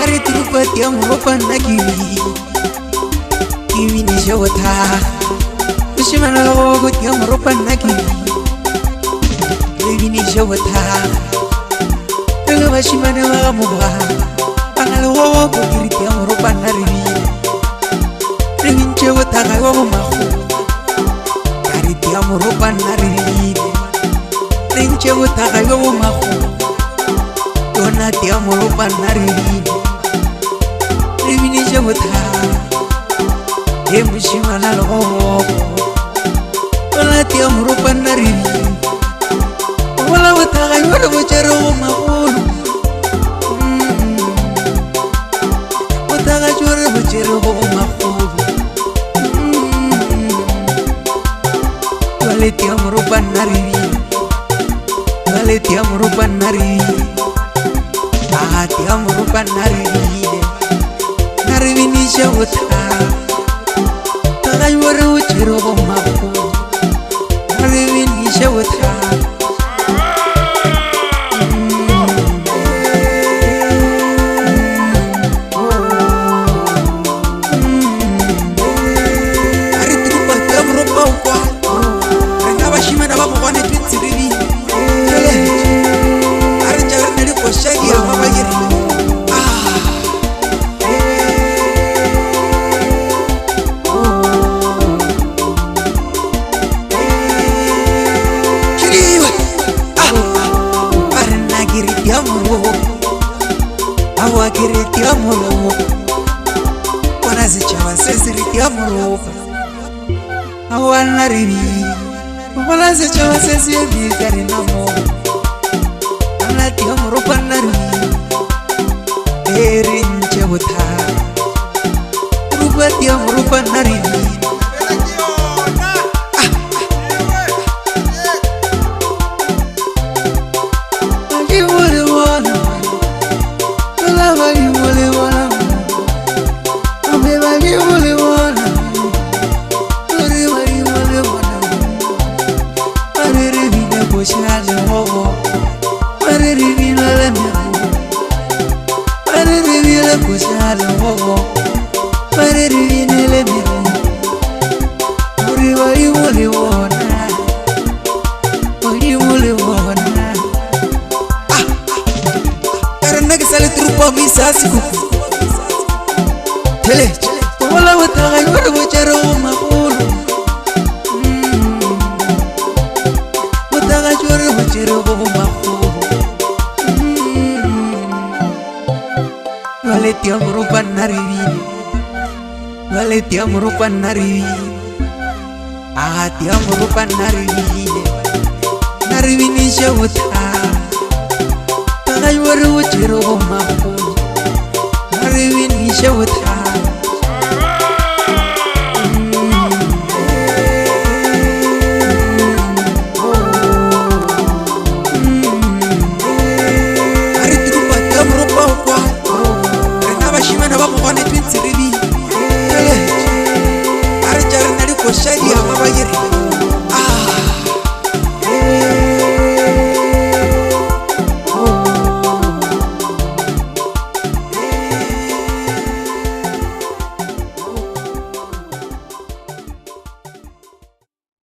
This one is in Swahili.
Ari trupat yang rupan lagi Kiwi ni jawata Bishimana logot yang rupan lagi Kiwi ni jawata Dengan bashimana magamuha Pangalawa ko kirit yang rupan lagi Dengan jawata kayo mahu Kirit yang rupan lagi Dengan jawata kayo mahu Donat yang rupan lagi Rivini jawata Emushimana logo Wala tiam rupan narivi Wala wataga yoro bacharo mahulu Wataga yoro bacharo mahulu Wala tiam rupan narivi Wala tiam rupan narivi Ah tiam rupan narivi Narivini jawata Tagay waro chiro mapu Narivini jawata Ari trupa tam ropa ukwa Renga bashima na babu wane twitsirivi Ari jagar nari kwa shagi ya mabagiri Awa kiriti amuro Wanazi chawa sesiriti amuro Awa narivi Wanazi chawa sesiriti karinamo Anati amuro panarivi Erin chewuta Rubati amuro panarivi Tele, wala wataga yoro bacharo mahulu Wataga yoro bacharo mahulu Wale tiam rupan narivi Wale tiam rupan narivi Ah tiam rupan narivi Narivi ni jawata Taga yoro bacharo mahulu Narivi ni jawata